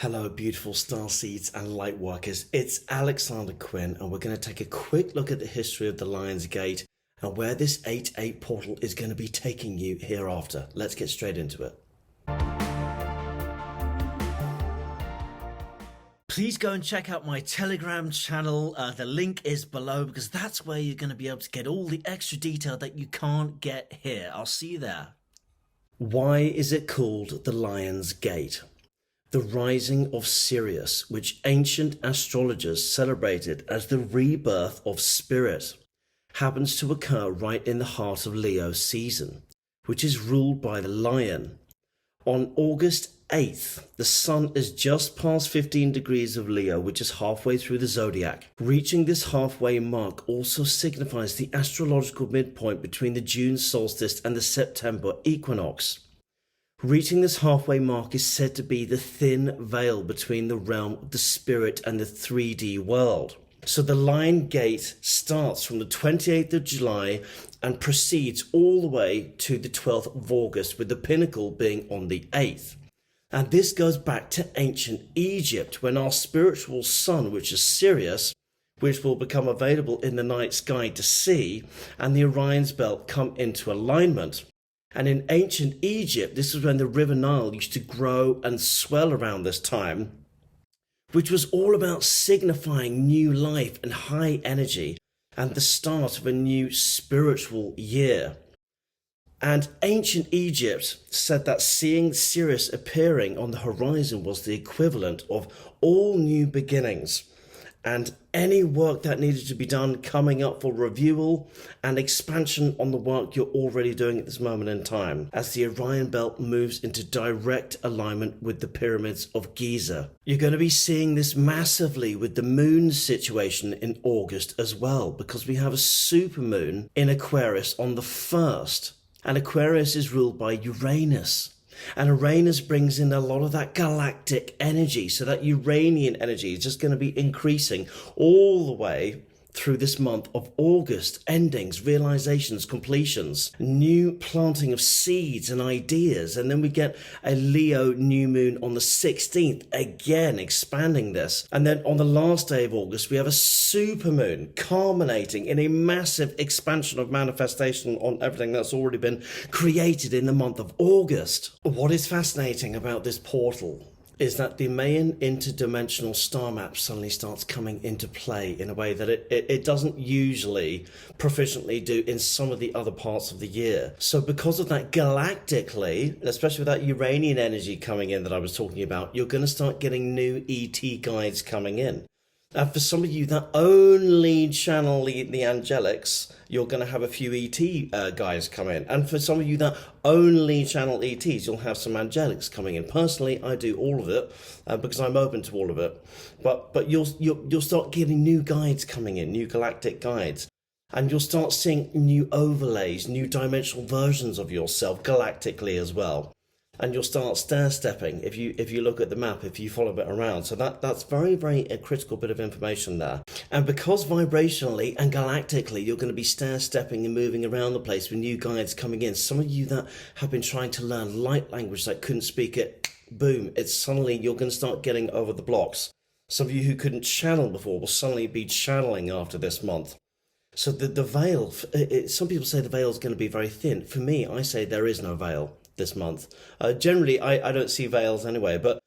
Hello beautiful starseeds and lightworkers, it's Alexander Quinn and we're going to take a quick look at the history of the Lion's Gate and where this 8-8 portal is going to be taking you hereafter. Let's get straight into it. Please go and check out my Telegram channel. The link is below because that's where you're going to be able to get all the extra detail that you can't get here. I'll see you there. Why is it called the Lion's Gate? The rising of Sirius, which ancient astrologers celebrated as the rebirth of spirit, happens to occur right in the heart of Leo season, which is ruled by the lion. On August 8th, the sun is just past 15 degrees of Leo, which is halfway through the zodiac. Reaching this halfway mark also signifies the astrological midpoint between the June solstice and the September equinox. Reaching this halfway mark is said to be the thin veil between the realm of the spirit and the 3D world. So the Lion Gate starts from the 28th of July and proceeds all the way to the 12th of August, with the pinnacle being on the 8th. And this goes back to ancient Egypt, when our spiritual sun, which is Sirius, which will become available in the night sky to see, and the Orion's belt come into alignment. And in ancient Egypt, this is when the River Nile used to grow and swell around this time, which was all about signifying new life and high energy and the start of a new spiritual year. And ancient Egypt said that seeing Sirius appearing on the horizon was the equivalent of all new beginnings, and any work that needed to be done coming up for reviewal and expansion on the work you're already doing at this moment in time, as the Orion belt moves into direct alignment with the pyramids of Giza. You're going to be seeing this massively with the moon situation in August as well, because we have a supermoon in Aquarius on the 1st, and Aquarius is ruled by Uranus. And Uranus brings in a lot of that galactic energy, so that Uranian energy is just going to be increasing all the way through this month of August. Endings, realizations, completions, new planting of seeds and ideas. And then we get a Leo new moon on the 16th, again expanding this. And then on the last day of August, we have a supermoon culminating in a massive expansion of manifestation on everything that's already been created in the month of August. What is fascinating about this portal is that the Mayan Interdimensional Star Map suddenly starts coming into play in a way that it doesn't usually proficiently do in some of the other parts of the year. So because of that, galactically, especially with that Uranian energy coming in that I was talking about, you're going to start getting new ET guides coming in. And for some of you that only channel the angelics, you're going to have a few ET guys come in. And for some of you that only channel ETs, you'll have some angelics coming in. Personally, I do all of it because I'm open to all of it. But you'll start getting new guides coming in, new galactic guides. And you'll start seeing new overlays, new dimensional versions of yourself galactically as well. And you'll start stair-stepping if you look at the map, if you follow it around. So that's very, very a critical bit of information there. And because vibrationally and galactically, you're going to be stair-stepping and moving around the place with new guides coming in. Some of you that have been trying to learn light language that couldn't speak it, boom, it's suddenly you're going to start getting over the blocks. Some of you who couldn't channel before will suddenly be channeling after this month. So the veil, some people say the veil is going to be very thin. For me, I say there is no veil this month. Generally, I don't see veils anyway, but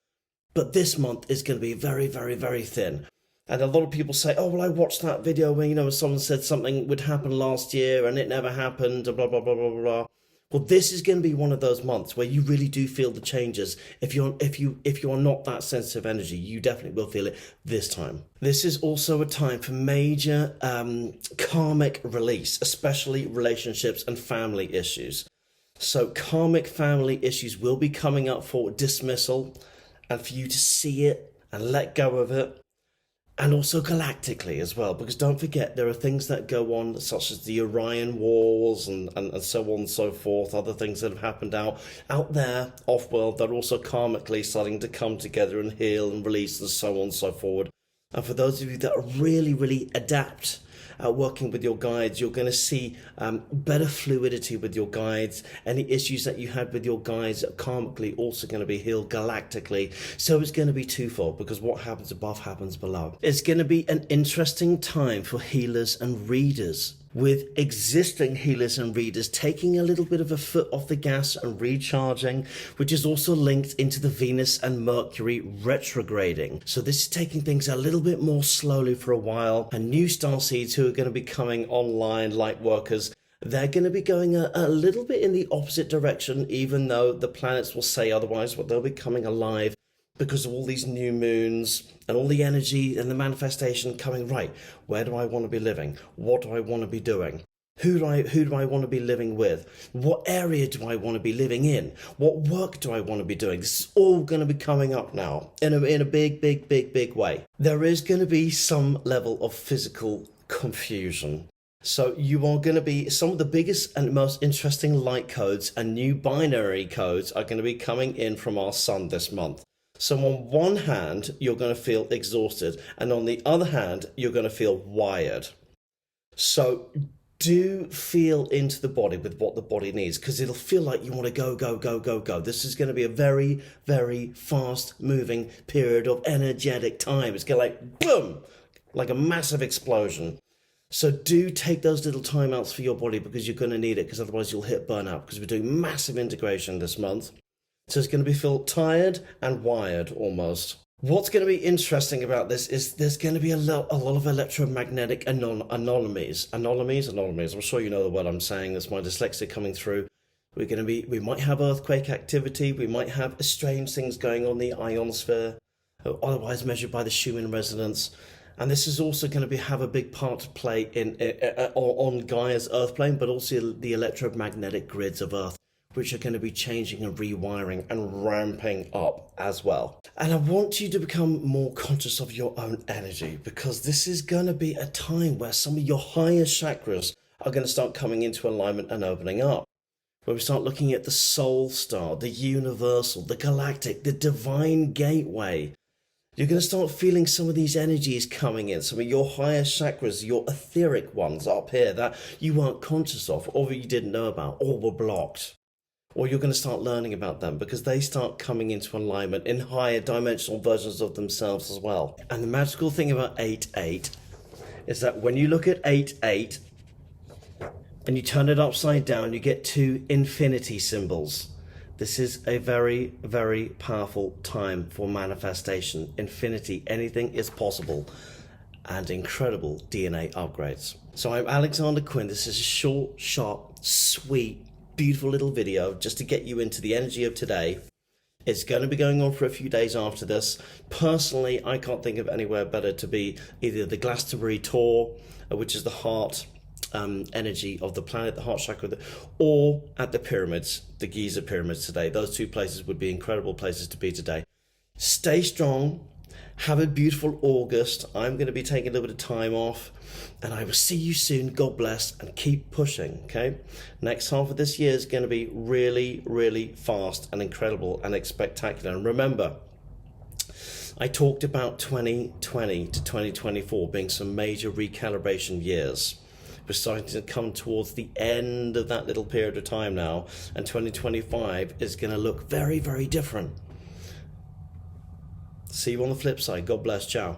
this month is going to be very, very, very thin. And a lot of people say, oh, well, I watched that video where, someone said something would happen last year and it never happened, blah, blah, blah, blah, blah. Well, this is going to be one of those months where you really do feel the changes. If you are not that sensitive energy, you definitely will feel it this time. This is also a time for major karmic release, especially relationships and family issues. So karmic family issues will be coming up for dismissal and for you to see it and let go of it. And also galactically as well, because don't forget, there are things that go on, such as the Orion Wars and so on and so forth, other things that have happened out there, off-world, that are also karmically starting to come together and heal and release and so on and so forward. And for those of you that are really, really adept working with your guides. You're going to see better fluidity with your guides. Any issues that you had with your guides are karmically also going to be healed galactically. So it's going to be twofold, because what happens above happens below. It's going to be an interesting time for healers and readers, with existing healers and readers taking a little bit of a foot off the gas and recharging, which is also linked into the Venus and Mercury retrograding. So this is taking things a little bit more slowly for a while, and new starseeds who are going to be coming online, light workers, they're going to be going a little bit in the opposite direction, even though the planets will say otherwise, but they'll be coming alive because of all these new moons and all the energy and the manifestation coming. Right, where do I want to be living? What do I want to be doing? Who do I want to be living with? What area do I want to be living in? What work do I want to be doing? This is all going to be coming up now in a big way. There is going to be some level of physical confusion. So you are going to be, some of the biggest and most interesting light codes and new binary codes are going to be coming in from our sun this month. So on one hand, you're going to feel exhausted, and on the other hand, you're going to feel wired. So do feel into the body with what the body needs, because it'll feel like you want to go. This is going to be a very, very fast moving period of energetic time. It's going to like boom, like a massive explosion. So do take those little timeouts for your body, because you're going to need it, because otherwise you'll hit burnout, because we're doing massive integration this month. So it's going to be feel tired and wired almost. What's going to be interesting about this is there's going to be a lot of electromagnetic anomalies. I'm sure you know the word I'm saying. That's my dyslexia coming through. We might have earthquake activity. We might have strange things going on the ionosphere, otherwise measured by the Schumann resonance. And this is also going to have a big part to play on Gaia's Earth plane, but also the electromagnetic grids of Earth, which are going to be changing and rewiring and ramping up as well. And I want you to become more conscious of your own energy, because this is going to be a time where some of your higher chakras are going to start coming into alignment and opening up. Where we start looking at the soul star, the universal, the galactic, the divine gateway. You're going to start feeling some of these energies coming in, some of your higher chakras, your etheric ones up here that you weren't conscious of, or you didn't know about, or were blocked. Or you're going to start learning about them, because they start coming into alignment in higher dimensional versions of themselves as well. And the magical thing about 8-8 is that when you look at 8-8 and you turn it upside down, you get two infinity symbols. This is a very, very powerful time for manifestation. Infinity, anything is possible, and incredible DNA upgrades. So I'm Alexander Quinn. This is a short, sharp, sweet, beautiful little video just to get you into the energy of today. It's going to be going on for a few days after this. Personally, I can't think of anywhere better to be either the Glastonbury tour, which is the heart energy of the planet, the heart chakra, or at the pyramids, the Giza pyramids today. Those two places would be incredible places to be today. Stay strong. Have a beautiful August. I'm going to be taking a little bit of time off, and I will see you soon. God bless, and keep pushing, okay? Next half of this year is going to be really, really fast and incredible and spectacular. And remember, I talked about 2020 to 2024 being some major recalibration years. We're starting to come towards the end of that little period of time now, and 2025 is going to look very, very different. See you on the flip side. God bless. Ciao.